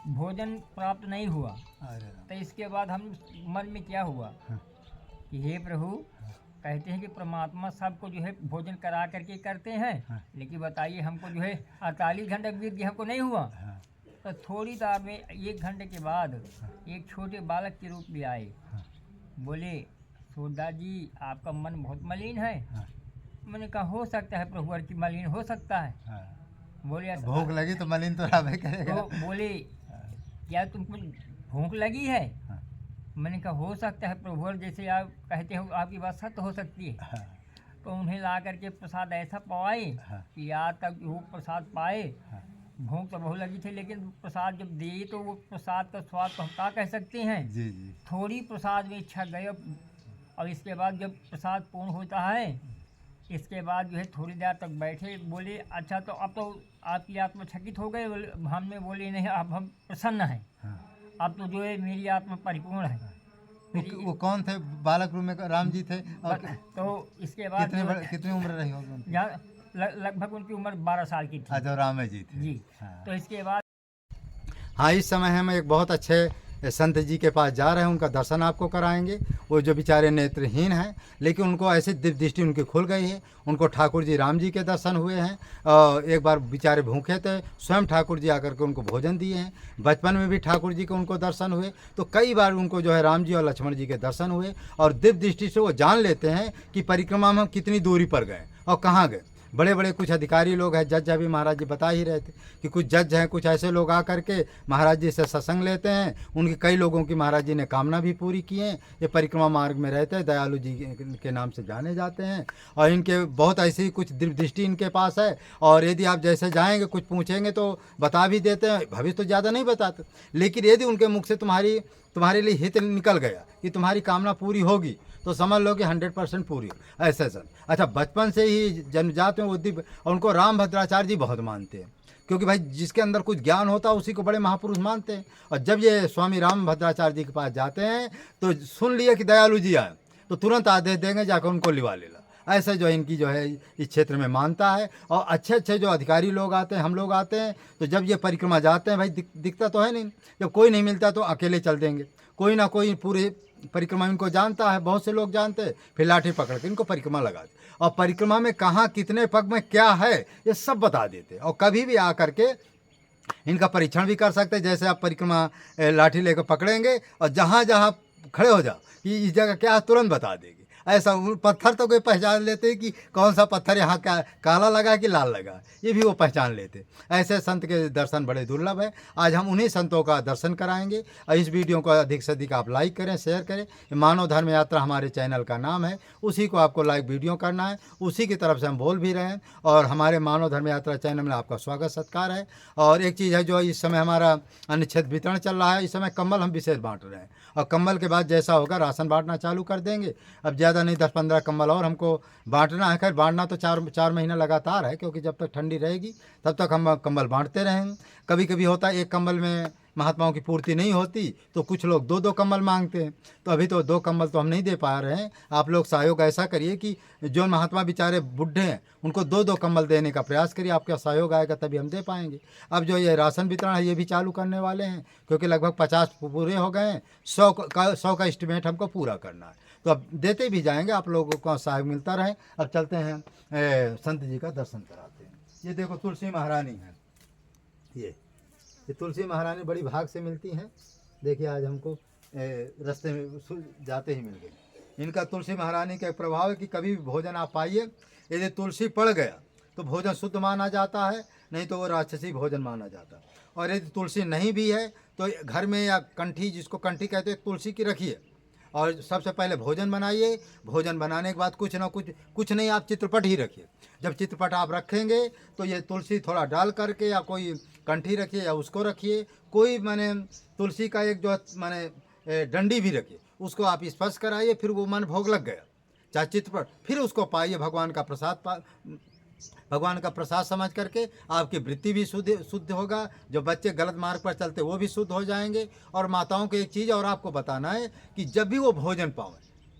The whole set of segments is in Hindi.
भोजन प्राप्त नहीं हुआ। अरे तो इसके बाद हम मन में क्या हुआ कि हे प्रभु, कहते हैं कि परमात्मा सबको जो है भोजन करा करके करते हैं, लेकिन बताइए हमको जो है 48 घंटे बीत गए, हमको नहीं हुआ। तो थोड़ी देर में 1 घंटे के बाद एक छोटे बालक के रूप में आए, बोले सूरदास जी आपका मन बहुत मलिन है। मैंने कहा हो सकता है प्रभु की मलिन हो सकता है। बोले भूख लगी तो मलिन तो रहबे करेगा। तो बोले क्या तुमको भूख लगी है? मैंने कहा हो सकता है प्रभु, जैसे आप कहते हो आपकी बात सत्य हो सकती है। तो उन्हें ला करके प्रसाद ऐसा पवाए कि आज तक वो प्रसाद पाए। भूख तो बहुत लगी थी, लेकिन प्रसाद जब दे तो वो प्रसाद का स्वाद तो हम क्या कह सकते हैं। जी जी। थोड़ी प्रसाद में इच्छा गए। और इसके बाद जब प्रसाद पूर्ण होता है, इसके बाद जो है थोड़ी देर तक बैठे, बोले अच्छा तो अब तो आपकी आत्मा चकित हो गई। हमने बोले नहीं, अब हम प्रसन्न हैं। अब तो जो है मेरी आत्मा परिपूर्ण है। वो कौन थे बालक रूप में? राम जी थे। और तो इसके बाद कितनी उम्र रही होगी? लगभग उनकी उम्र 12 साल की थी। अच्छा, राम जी थे जी। तो इसके बाद हाँ, इस समय हम एक बहुत अच्छे संत जी के पास जा रहे हैं, उनका दर्शन आपको कराएंगे। वो जो बेचारे नेत्रहीन हैं, लेकिन उनको ऐसी दिव्य दृष्टि उनकी खुल गई है। उनको ठाकुर जी राम जी के दर्शन हुए हैं। एक बार बेचारे भूखे थे, स्वयं ठाकुर जी आकर के उनको भोजन दिए हैं। बचपन में भी ठाकुर जी के उनको दर्शन हुए। तो कई बार उनको जो है राम जी और लक्ष्मण जी के दर्शन हुए, और दिव्य दृष्टि से वो जान लेते हैं कि परिक्रमा में हम कितनी दूरी पर गए और कहाँ गए। बड़े बड़े कुछ अधिकारी लोग हैं, जज अभी महाराज जी बता ही रहे थे कि कुछ जज हैं, कुछ ऐसे लोग आकर के महाराज जी से सत्संग लेते हैं। उनकी कई लोगों की महाराज जी ने कामना भी पूरी की हैं। ये परिक्रमा मार्ग में रहते हैं, दयालु जी के नाम से जाने जाते हैं। और इनके बहुत ऐसी कुछ दिव्य दृष्टि इनके पास है। और यदि आप जैसे जाएंगे, कुछ पूछेंगे तो बता भी देते हैं। भविष्य तो ज़्यादा नहीं बताते, लेकिन यदि उनके मुख से तुम्हारे लिए हित निकल गया कि तुम्हारी कामना पूरी होगी, तो समझ लो कि 100% पूरी हो। ऐसे सर अच्छा, बचपन से ही जन्मजात में बुद्धि, और उनको राम भद्राचार्य जी बहुत मानते हैं, क्योंकि भाई जिसके अंदर कुछ ज्ञान होता है उसी को बड़े महापुरुष मानते हैं। और जब ये स्वामी राम भद्राचार्य जी के पास जाते हैं तो सुन लिए कि दयालु जी आए, तो तुरंत आदेश देंगे जाकर उनको लिवा लेना। ऐसे जो इनकी जो है इस क्षेत्र में मानता है। और अच्छे अच्छे जो अधिकारी लोग आते हैं, हम लोग आते हैं, तो जब ये परिक्रमा जाते हैं, भाई दिखता तो है नहीं, जब कोई नहीं मिलता तो अकेले चल देंगे। कोई ना कोई पूरे परिक्रमा इनको जानता है, बहुत से लोग जानते हैं, फिर लाठी पकड़ के इनको परिक्रमा लगाते, और परिक्रमा में कहाँ कितने पग में क्या है ये सब बता देते। और कभी भी आकर के इनका परीक्षण भी कर सकते हैं। जैसे आप परिक्रमा लाठी लेकर पकड़ेंगे और जहाँ जहाँ खड़े हो जाओ कि इस जगह क्या, तुरंत बता देगी। ऐसा पत्थर तो कोई पहचान लेते हैं कि कौन सा पत्थर यहाँ का काला लगा कि लाल लगा, ये भी वो पहचान लेते। ऐसे संत के दर्शन बड़े दुर्लभ है। आज हम उन्हीं संतों का दर्शन कराएंगे। और इस वीडियो को अधिक से अधिक आप लाइक करें, शेयर करें। मानव धर्म यात्रा हमारे चैनल का नाम है, उसी को आपको लाइक वीडियो करना है, उसी की तरफ से हम बोल भी रहे हैं। और हमारे मानव धर्म यात्रा चैनल में आपका स्वागत सत्कार है। और एक चीज़ है जो इस समय हमारा अनुच्छेद वितरण चल रहा है, इस समय कंबल हम विशेष बांट रहे हैं, और कंबल के बाद जैसा होगा राशन बांटना चालू कर देंगे। अब ज़्यादा नहीं, 10-15 कंबल और हमको बांटना है। खैर बांटना तो 4 महीना लगातार है, क्योंकि जब तक ठंडी रहेगी तब तक हम कंबल बांटते रहेंगे। कभी कभी होता है एक कंबल में महात्माओं की पूर्ति नहीं होती, तो कुछ लोग 2-2 कंबल मांगते हैं। तो अभी तो 2 कंबल तो हम नहीं दे पा रहे हैं। आप लोग सहयोग ऐसा करिए कि जो महात्मा बेचारे बुढ़े हैं उनको 2-2 कंबल देने का प्रयास करिए। आपका सहयोग आएगा तभी हम दे पाएंगे। अब जो ये राशन वितरण है ये भी चालू करने वाले हैं, क्योंकि लगभग 50 पूरे हो गए हैं। 100 का एस्टिमेट हमको पूरा करना है, तो अब देते भी जाएंगे, आप लोगों को सहयोग मिलता रहे। अब चलते हैं संत जी का दर्शन कराते हैं। ये देखो तुलसी महारानी है, ये तुलसी महारानी बड़ी भाग से मिलती हैं। देखिए आज हमको रास्ते में जाते ही मिल गई। इनका तुलसी महारानी का एक प्रभाव है कि कभी भी भोजन आप पाइए, यदि तुलसी पड़ गया तो भोजन शुद्ध माना जाता है, नहीं तो वो राक्षसी भोजन माना जाता है। और यदि तुलसी नहीं भी है तो घर में या कंठी, जिसको कंठी कहते हैं, तुलसी की रखिए। और सबसे पहले भोजन बनाइए। भोजन बनाने के बाद कुछ नहीं, आप चित्रपट ही रखिए। जब चित्रपट आप रखेंगे तो ये तुलसी थोड़ा डाल करके, या कोई कंठी रखिए या उसको रखिए, कोई माने तुलसी का एक जो माने डंडी भी रखिए, उसको आप स्पर्श कराइए, फिर वो मन भोग लग गया चाहे चित्रपट, फिर उसको पाइए। भगवान का प्रसाद समझ करके आपकी वृत्ति भी शुद्ध होगा। जो बच्चे गलत मार्ग पर चलते वो भी शुद्ध हो जाएंगे। और माताओं को एक चीज़ और आपको बताना है कि जब भी वो भोजन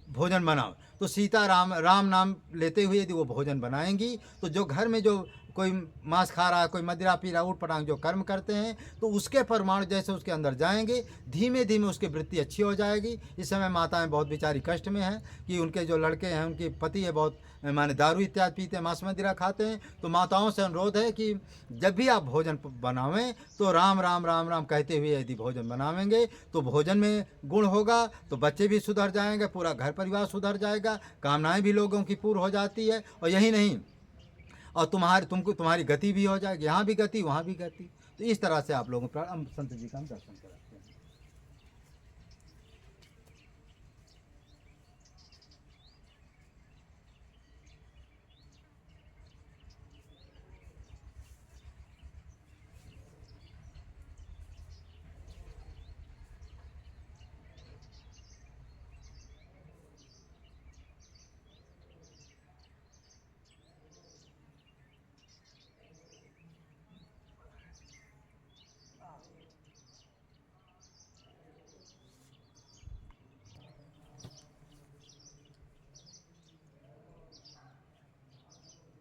भोजन बनाओ तो सीता राम नाम लेते हुए यदि वो भोजन बनाएंगी, तो जो घर में जो कोई मांस खा रहा है, कोई मदिरा पी रहा है, ऊट पटांग जो कर्म करते हैं, तो उसके परमाणु जैसे उसके अंदर जाएंगे, धीमे धीमे उसकी वृत्ति अच्छी हो जाएगी। इस समय माताएं बहुत बेचारी कष्ट में हैं कि उनके जो लड़के हैं, उनके पति है बहुत माने दारू इत्यादि पीते हैं, मांस मदिरा खाते हैं। तो माताओं से अनुरोध है कि जब भी आप भोजन बनावें तो राम राम राम राम कहते हुए यदि भोजन बनावेंगे तो भोजन में गुण होगा, तो बच्चे भी सुधर जाएंगे, पूरा घर परिवार सुधर जाएगा, कामनाएं भी लोगों की पूर्ण हो जाती है। और यही नहीं, और तुम्हारी गति भी हो जाएगी, यहाँ भी गति वहाँ भी गति। तो इस तरह से आप लोगों पर हम संत जी का हम दर्शन कराते हैं।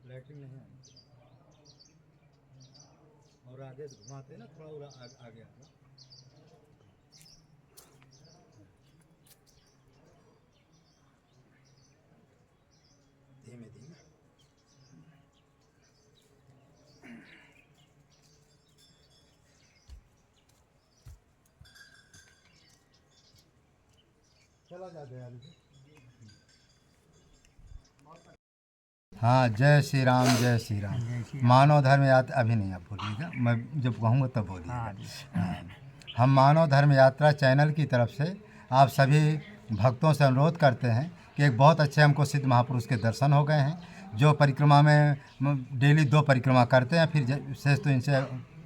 लाइटिंग नहीं है और आगे से घुमाते हैं ना थोड़ा और आगे आता। धीमे धीमे चला जाते हैं। हाँ, जय श्री राम, जय श्री राम। मानव धर्म यात्रा अभी नहीं आप बोलिएगा, मैं जब कहूँगा तब बोलिएगा। हाँ, हम मानव धर्म यात्रा चैनल की तरफ से आप सभी भक्तों से अनुरोध करते हैं कि एक बहुत अच्छे हमको सिद्ध महापुरुष के दर्शन हो गए हैं, जो परिक्रमा में डेली 2 परिक्रमा करते हैं। फिर शेष तो इनसे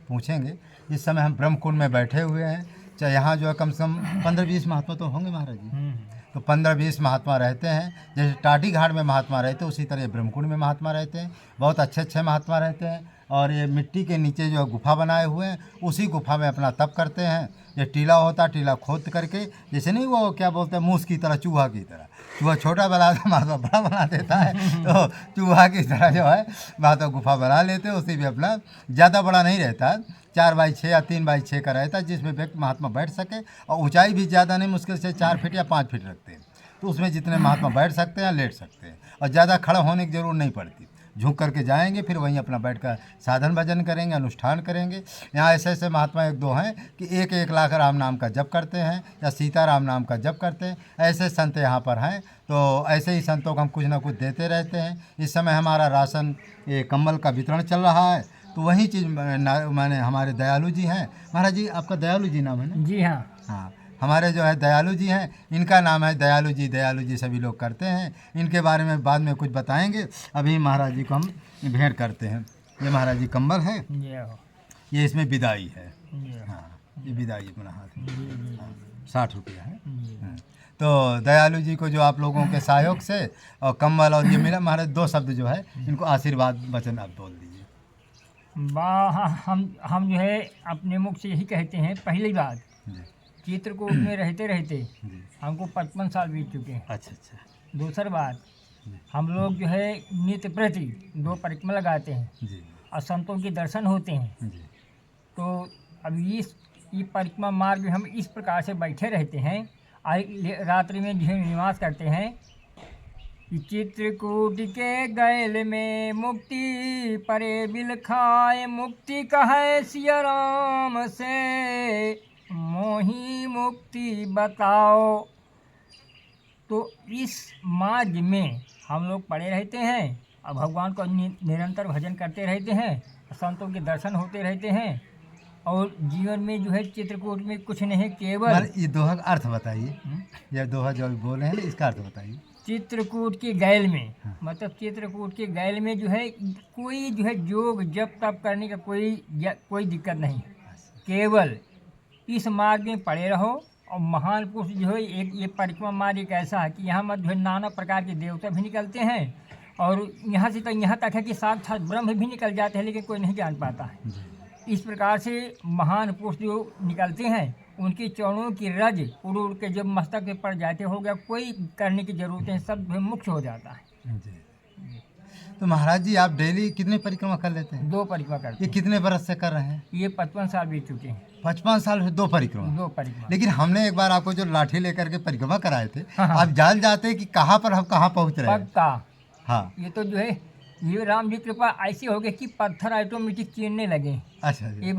पूछेंगे। इस समय हम ब्रह्म कुंड में बैठे हुए हैं। चाहे यहाँ जो है कम से कम 15-20 महात्मा तो होंगे महाराज जी, तो 15-20 महात्मा रहते हैं। जैसे टाटी घाट में महात्मा रहते हैं, उसी तरह ब्रह्मकुंड में महात्मा रहते हैं। बहुत अच्छे अच्छे महात्मा रहते हैं। और ये मिट्टी के नीचे जो गुफा बनाए हुए हैं, उसी गुफा में अपना तप करते हैं। ये टीला होता है, टीला खोद करके, जैसे नहीं वो क्या बोलते हैं, मूस की तरह, चूहा की तरह। चूहा छोटा बना महात्मा बड़ा बना देता है, तो चूहा की तरह जो है महात्मा गुफा बना लेते हैं। उसी में अपना ज़्यादा बड़ा नहीं रहता, 4x6 या 3x6 का रहता है, जिसमें व्यक्ति महात्मा बैठ सके। और ऊंचाई भी ज़्यादा नहीं, मुश्किल से 4 फीट या 5 फीट रखते हैं। तो उसमें जितने महात्मा बैठ सकते हैं, लेट सकते हैं, और ज़्यादा खड़ा होने की ज़रूरत नहीं पड़ती। झुक करके जाएंगे, फिर वहीं अपना बैठकर साधन भजन करेंगे, अनुष्ठान करेंगे। यहाँ ऐसे ऐसे महात्मा 1-2 हैं कि 1-1 लाख राम नाम का जप करते हैं, या सीताराम नाम का जप करते हैं। ऐसे संत यहाँ पर हैं। तो ऐसे ही संतों को हम कुछ ना कुछ देते रहते हैं। इस समय हमारा राशन, ये कंबल का वितरण चल रहा है। तो वही चीज़ मैंने हमारे दयालु जी हैं। महाराज जी, आपका दयालु जी नाम है ना? जी हाँ। हाँ, हमारे जो है दयालु जी हैं, इनका नाम है दयालु जी। दयालु जी सभी लोग करते हैं। इनके बारे में बाद में कुछ बताएंगे। अभी महाराज जी को हम भेंट करते हैं। ये महाराज जी कंबल है, ये इसमें विदाई है। हाँ, ये विदाई अपना हाथ में। हाँ, 60 रुपया है। तो दयालु जी को जो आप लोगों के सहयोग से और कंबल और ये मिला, महाराज 2 शब्द जो है इनको आशीर्वाद वचन आप बोल दीजिए। हम जो है अपने मुख से यही कहते हैं। पहली बात, चित्रकूट में रहते रहते हमको 55 साल बीत चुके हैं। अच्छा। दूसरी बात, हम लोग जो है नित्य प्रति 2 परिक्रमा लगाते हैं और संतों के दर्शन होते हैं। तो अब ये परिक्रमा मार्ग में हम इस प्रकार से बैठे रहते हैं, रात्रि में जो निवास करते हैं कि चित्रकूट के गैल में मुक्ति परे बिल खाए, मुक्ति कहे सिया राम से, मोही मुक्ति बताओ। तो इस मार्ग में हम लोग पड़े रहते हैं और भगवान को निरंतर भजन करते रहते हैं, संतों के दर्शन होते रहते हैं। और जीवन में जो है चित्रकूट में कुछ नहीं, केवल ये दोहा का अर्थ बताइए। ये दोहा जो बोल रहे हैं, इसका अर्थ बताइए। चित्रकूट के गैल में, मतलब चित्रकूट के गैल में जो है कोई जो है योग जप तप करने का कोई दिक्कत नहीं। केवल इस मार्ग में पड़े रहो। और महान पुरुष जो है, एक ये परिक्रमा मार्ग एक ऐसा है कि यहाँ मत जो है नाना प्रकार के देवता भी निकलते हैं, और यहाँ से तो यहाँ तक है कि साक्षात ब्रह्म भी निकल जाते हैं, लेकिन कोई नहीं जान पाता है। इस प्रकार से महान पुरुष जो निकलते हैं, उनके चरणों की रज उड़ उड़ के जब मस्तक पे पड़ जाते हो गया, कोई करने की जरूरत है, सब मुक्त हो जाता है। तो महाराज जी आप डेली कितने परिक्रमा कर लेते हैं? 2 परिक्रमा करते ये कितने बरस से कर रहे हैं? हैं। ये 55 साल बीत चुके हैं। 55 साल से 2 परिक्रमा। 2 परिक्रमा। लेकिन हमने एक बार आपको जो लाठी लेकर के परिक्रमा कराए थे, हाँ। आप जान जाते कि कहाँ पर हम कहाँ पहुँच रहे हैं। पक्का। हाँ ये तो जो है ये राम जी की कृपा ऐसी हो गई कि पत्थर ऑटोमेटिक चीरने लगे। अच्छा जी। ये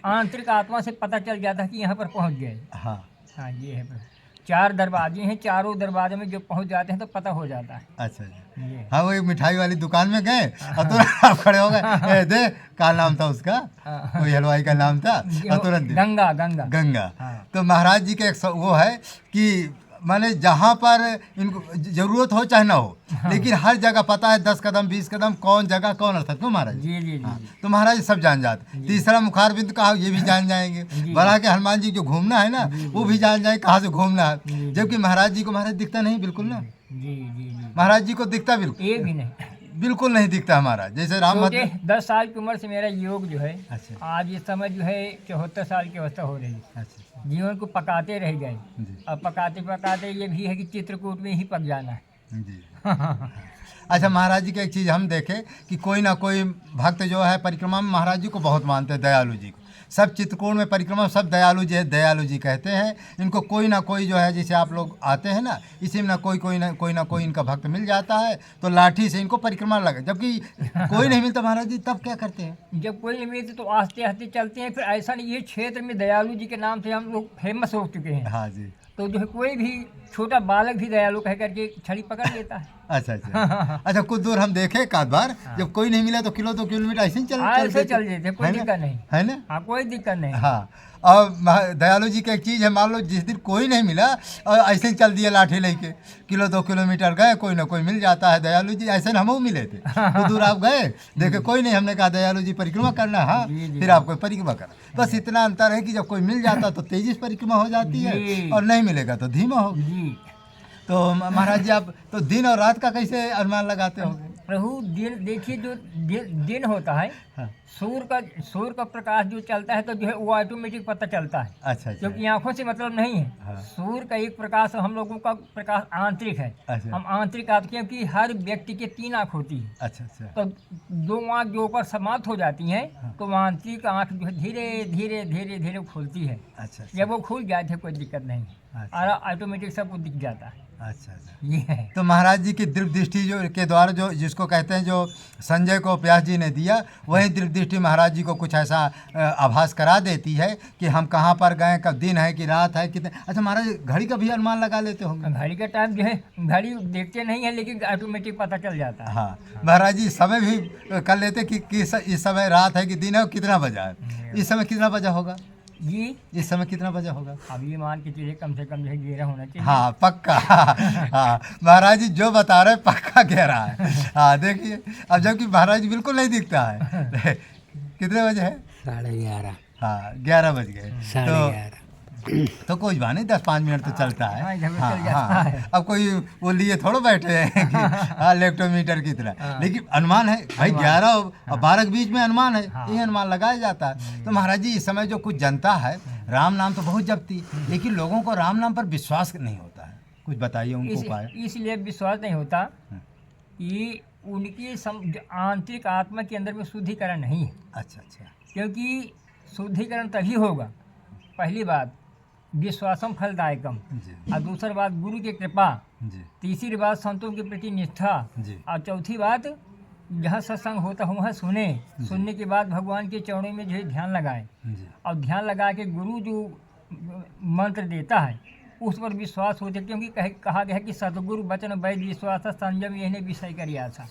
आंतरिक आत्मा से पता चल जाता कि यहाँ पर पहुँच गए। हाँ हाँ ये है। 4 दरवाजे हैं, चारों दरवाजे में जो पहुँच जाते हैं तो पता हो जाता है। अच्छा जी। ये हाँ वो एक मिठाई वाली दुकान में गए और तुरंत आप खड़े हो गए, "ए, दे क्या नाम था उसका?" हाँ। कोई हलवाई का नाम था और तुरंत दे। गंगा गंगा। गंगा। हाँ। तो महाराज जी का एक वो है कि माने जहाँ पर इनको जरूरत हो चाहे ना हो, लेकिन हर जगह पता है 10 कदम 20 कदम कौन जगह कौन अर्थ। क्यों महाराज? जी जी जी हाँ, जी। तो महाराज सब जान जाते। तीसरा मुखारबिंद कहा ये भी जान जाएंगे। बड़ा के हनुमान जी जो घूमना है ना वो भी जान जाए कहाँ से घूमना है। जबकि महाराज जी को महाराज दिखता नहीं बिल्कुल ना। जी जी जी। महाराज जी को दिखता बिल्कुल ये भी नहीं। बिल्कुल नहीं दिखता हमारा। जैसे राम क्योंकि भद्र। 10 साल की उम्र से मेरा योग जो है अच्छा आज इस समय जो है 74 साल की अवस्था हो रही है। अच्छा जीवन को पकाते रह गए। जी अब पकाते पकाते ये भी है कि चित्रकूट में ही पक जाना है। जी। अच्छा महाराज जी की एक चीज़ हम देखें कि कोई ना कोई भक्त जो है परिक्रमा में महाराज जी को बहुत मानते हैं, दयालु जी को। सब चित्रकूट में परिक्रमा सब दयालु जी है, दयालु जी कहते हैं इनको। कोई ना कोई जो है जैसे आप लोग आते हैं ना इसी में ना कोई इनका भक्त मिल जाता है तो लाठी से इनको परिक्रमा लगे। जबकि कोई नहीं मिलता महाराज जी तब क्या करते हैं? जब कोई नहीं मिलते तो आस्ते आस्ते चलते हैं। फिर ऐसा नहीं, ये क्षेत्र में दयालु जी के नाम से हम लोग फेमस हो चुके हैं। हाँ जी। तो जो है कोई भी छोटा बालक भी दयालु कह करके छड़ी पकड़ लेता है। अच्छा अच्छा। अच्छा कुछ दूर हम देखे एक आध बार जब कोई नहीं मिला तो 2 किलोमीटर ऐसे ही ऐसे चल देते, कोई है ना? दिक्कत नहीं। है ना? हाँ कोई दिक्कत नहीं। हाँ। और दयालु जी की एक चीज़ है, मान लो जिस दिन कोई नहीं मिला और ऐसे ही चल दिया लाठी लेके 2 किलोमीटर गए, कोई ना कोई मिल जाता है। दयालु जी ऐसे हम मिले थे तो दूर आप गए देखे कोई नहीं, हमने कहा दयालु जी परिक्रमा करना है। हाँ जी, जी। फिर आपको परिक्रमा करना। बस इतना अंतर है कि जब कोई मिल जाता तो तेजी से परिक्रमा हो जाती है जी। और नहीं मिलेगा तो धीमा होगी। जी। तो महाराज जी आप तो दिन और रात का कैसे अनुमान लगाते होंगे? प्रभु दिन देखिए, जो दिन होता है हाँ। सूर्य का प्रकाश जो चलता है तो जो है वो ऑटोमेटिक पता चलता है। अच्छा अच्छा। क्योंकि आंखों से मतलब नहीं है। हाँ। सूर्य का एक प्रकाश, हम लोगों का प्रकाश आंतरिक है। अच्छा। हम आंतरिक आते, क्योंकि हर व्यक्ति के 3 आँख होती है। अच्छा अच्छा। तो 2 आँख जो ऊपर समाप्त हो जाती हैं तो आंतरिक आँख जो है धीरे धीरे धीरे धीरे खुलती है। अच्छा अच्छा। जब वो खुल जाए तो कोई दिक्कत नहीं है अच्छा। और ऑटोमेटिक सबको दिख जाता है। अच्छा अच्छा। ये है। तो महाराज जी की दिव्य दृष्टि जो के द्वारा जो जिसको कहते हैं जो संजय को व्यास जी ने दिया, वही दिव्य दृष्टि महाराज जी को कुछ ऐसा आभास करा देती है कि हम कहाँ पर गए, कब दिन है कि रात है कितने। अच्छा महाराज घड़ी का भी अनुमान लगा लेते होंगे? घड़ी का टाइम जो है घड़ी देखते नहीं है लेकिन ऑटोमेटिक पता चल जाता है। हाँ महाराज जी समय भी कर लेते कि इस समय रात है कि दिन है और कितना बजा है। इस समय कितना बजा होगा? जी इस समय कितना बजा होगा? अब ये मान के चलिए कम से कम जो है 11 होना चाहिए। हाँ पक्का। हाँ महाराज जी जो बता रहे पक्का कह रहा है। हाँ देखिए अब जबकि महाराज जी बिल्कुल नहीं दिखता है। कितने बजे है? 11:30। हाँ 11 बज गए। 11:30। तो कोई बात नहीं 10-5 मिनट तो चलता है। हाँ, इधर में हाँ चल जाता हाँ। है। अब कोई वो लिए थोड़ा बैठे हैं कि हाँ लेक्टोमीटर की तरह, लेकिन अनुमान है भाई 11 और 12 के बीच में अनुमान है। ये अनुमान लगाया जाता है। तो महाराज जी इस समय जो कुछ जनता है राम नाम तो बहुत जपती, लेकिन लोगों को राम नाम पर विश्वास नहीं होता है। कुछ बताइए उनको उपाय। इसलिए विश्वास नहीं होता कि उनकी आंतरिक आत्मा के अंदर में शुद्धिकरण नहीं है। अच्छा अच्छा। क्योंकि शुद्धिकरण तभी होगा, पहली बात विश्वासम फलदायकम, जी और दूसरी बात गुरु की कृपा, जी तीसरी बात संतों के प्रति निष्ठा, जी और चौथी बात जहाँ सत्संग होता हो वहाँ सुनने के बाद भगवान के चरणों में जो है ध्यान लगाएं, जी। और ध्यान लगा के गुरु जो मंत्र देता है उस पर विश्वास होते, क्योंकि कहा गया है कि सतगुरु वचन वैद विश्वास संयम यही विषय करिया था।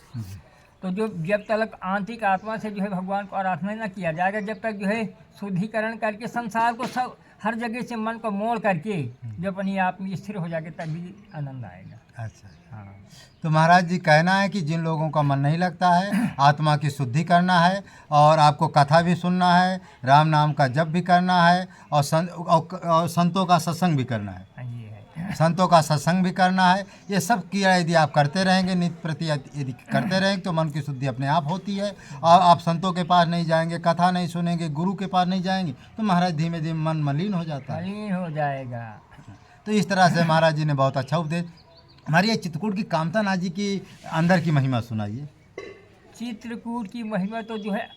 तो जो जब तक आंतरिक आत्मा से जो है भगवान को आराधना न किया जाएगा, जब तक जो है शुद्धिकरण करके संसार को सब हर जगह से मन को मोड़ करके जो अपनी आप में स्थिर हो जाएगा तभी आनंद आएगा। अच्छा। हाँ। तो महाराज जी कहना है कि जिन लोगों का मन नहीं लगता है आत्मा की शुद्धि करना है और आपको कथा भी सुनना है, राम नाम का जप भी करना है और संतों का सत्संग भी करना है। ये है। संतों का सत्संग भी करना है। ये सब क्रिया यदि आप करते रहेंगे, नित्य प्रति यदि करते रहेंगे तो मन की शुद्धि अपने आप होती है। और आप संतों के पास नहीं जाएंगे, कथा नहीं सुनेंगे, गुरु के पास नहीं जाएंगे तो महाराज धीमे धीमे मन मलिन हो जाता है। मलिन हो जाएगा। तो इस तरह से महाराज जी ने बहुत अच्छा उपदेश हमारी ये चित्रकूट की कामता नाथ जी की अंदर की महिमा सुनाइए। चित्रकूट की महिमा तो जो है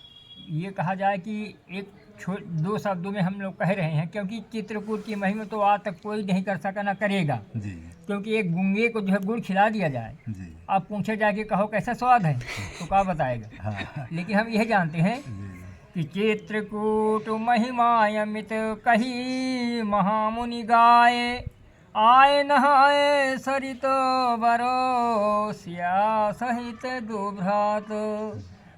ये कहा जाए कि एक दो शब्दों में हम लोग कह रहे हैं, क्योंकि चित्रकूट की महिमा तो आज तक कोई नहीं कर सका ना करेगा। जी क्योंकि एक गूंगे को जो है गुड़ खिला दिया जाए, जी। आप पूछे जाके कहो कैसा स्वाद है तो क्या बताएगा। हाँ लेकिन हम यह जानते हैं जी कि चित्रकूट महिमा अमित कही महामुनि गाए, आए नहाए सरित बरो सिया सहित दो भ्रात,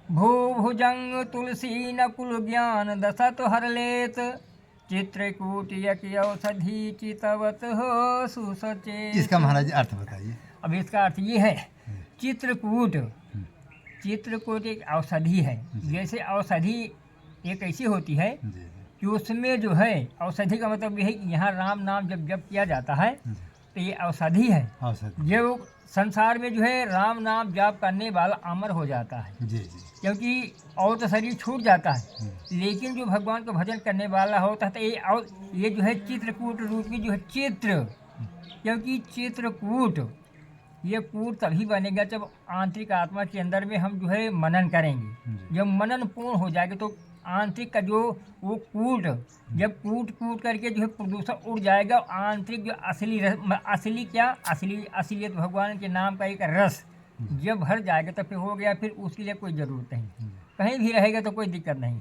भू भुजंग तुलसी नकुल ज्ञान दशत हर लेत, चित्रकूट यक औषधि चितवत हो सुसचेत। इसका महाराज अर्थ बताइए। अब इसका अर्थ ये है, चित्रकूट चित्रकूट एक औषधि है। जैसे औषधि एक ऐसी होती है जी कि उसमें जो है औषधि का मतलब ये है कि यहाँ राम नाम जब जप किया जाता है तो ये औषधि है। औषधि। जो संसार में जो है राम नाम जाप करने वाला अमर हो जाता है, जी जी क्योंकि और तो शरीर छूट जाता है, लेकिन जो भगवान का भजन करने वाला होता है तो ये जो है चित्रकूट रूप की जो है चित्र, क्योंकि चित्रकूट ये कूट तभी बनेगा जब आंतरिक आत्मा के अंदर में हम जो है मनन करेंगे। जब मनन पूर्ण हो जाएगा तो आंतरिक का जो वो कूट, जब कूट करके जो है प्रदूषण उड़ जाएगा, आंतरिक जो असली असली क्या असलियत भगवान के नाम का एक रस जब भर जाएगा तो फिर हो गया, फिर उसके लिए कोई ज़रूरत नहीं, कहीं भी रहेगा तो कोई दिक्कत नहीं।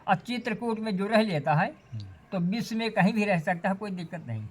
और चित्रकूट में जो रह लेता है तो विश्व में कहीं भी रह सकता है, कोई दिक्कत नहीं।